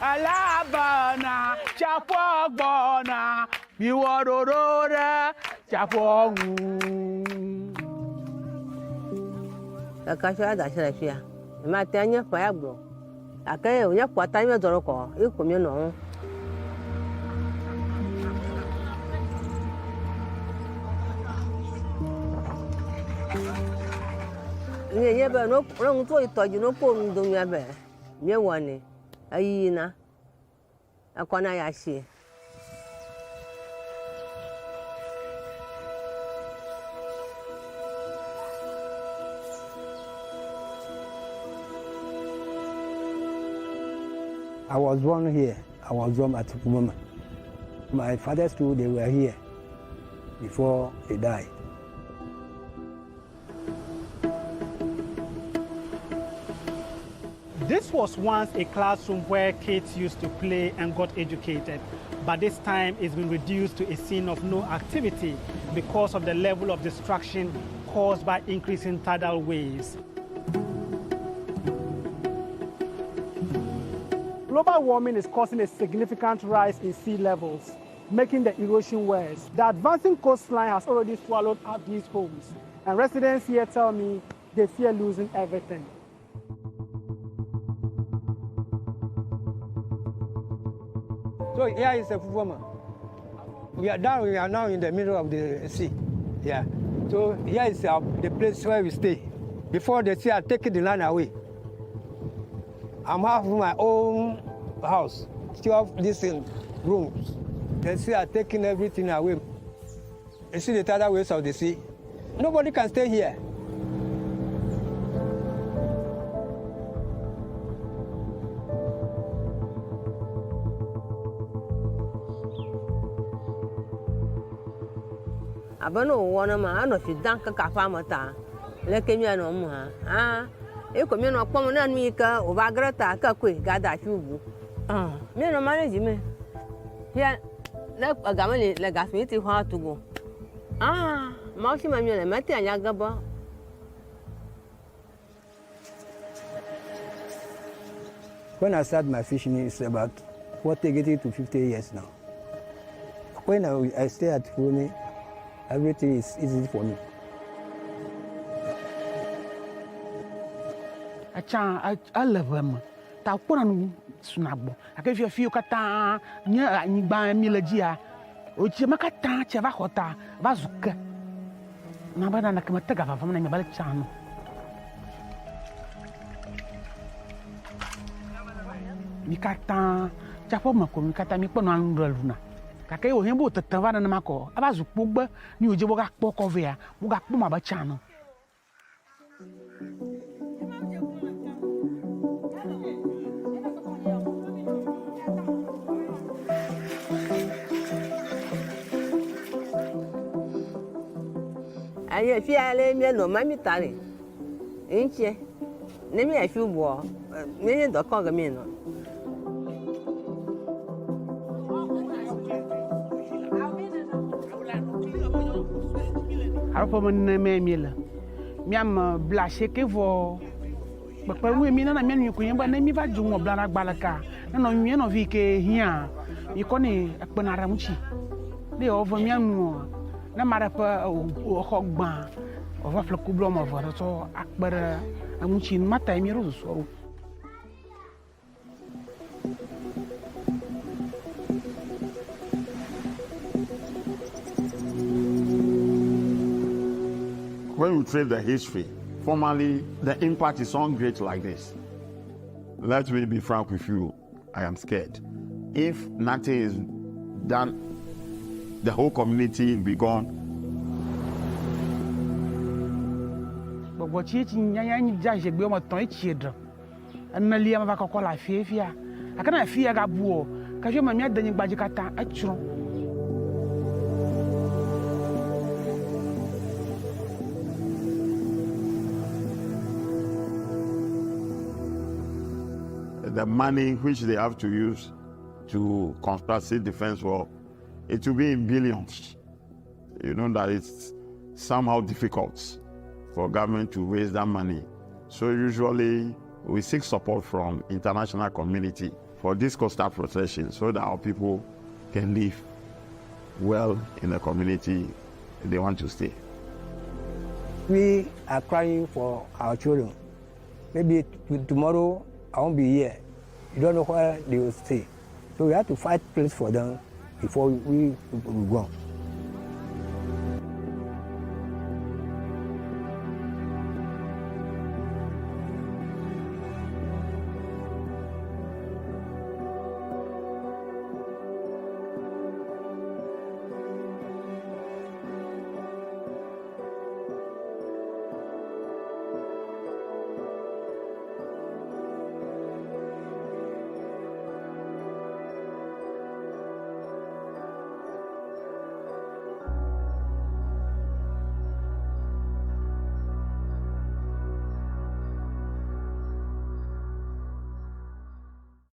alabana chapogbona biwororora chapongu akasha da shirafia ma tanya fa ya gbo akaye onya kwata mi doro ko ikomi no ye be no ron to itoju no ko ndo mi abe mi woni ayi na akona ya shi I was born here. I was born at Kumama. My father's two, they were here before they died. This was once a classroom where kids used to play and got educated, but this time it's been reduced to a scene of no activity because of the level of distraction caused by increasing tidal waves. Global warming is causing a significant rise in sea levels, making the erosion worse. The advancing coastline has already swallowed up these homes, and residents here tell me they fear losing everything. So here is a Fufoma. We are now in the middle of the sea. Yeah. So here is the place where we stay. Before the sea had taken the land away. I'm having my own house, still have these rooms. The sea are taking everything away. You see the tidal waves of the sea. Nobody can stay here. abano wona ma ano fi danka ka fa mata le ke mi ano mu ha e ko mi no pom na mi ka o ba grata ka kwe ga da fi ubu mi no manage me ya le ga me le ga fi ti ho atugo ma shi ma mi le mati anya gabo. When I started my fishing, it's about 40 to 50 years now. When I stay at Fune, everything is easy for me. I love them. Tapuran sunabo. I can feel few kata near Niba Milagia. Uchimakata, Chavahota, Bazuka. Nabana Nakamataga from the Balchan. Mikata, Chapomako, Mikata Miponan Runa. Kakay o hembo tatavana na mako abazu pugba ni uje boga pokovea boga puma bachano Aye fi ale mi no mami tare enche ne mi afi bo me ni do ko ga mi no Arpo mon me miela miam blashe ke vo bakpa wi mi na mian ku yemba na mi va ju mo blara gbalaka na no mi no vi ke hia mi ko ni akpana ramuchi de o vo mian mo na mara pa o hogba o va fleku blo mo vo so akpara amuchi mata mi ro so. When we trace the history, formally, the impact is not great like this. Let me be frank with you, I am scared. If nothing is done, the whole community will be gone. But what you judge a bioma toy children, and Nalia Vacola Fia. I cannot fear Gabuo, because you may have done Bajikata at Chron. The money which they have to use to construct a defense wall, it will be in billions. You know that it's somehow difficult for government to raise that money. So usually we seek support from international community for this coastal protection so that our people can live well in the community they want to stay. We are crying for our children. Maybe tomorrow I won't be here. You don't know where they will stay. So we have to fight place for them before we go.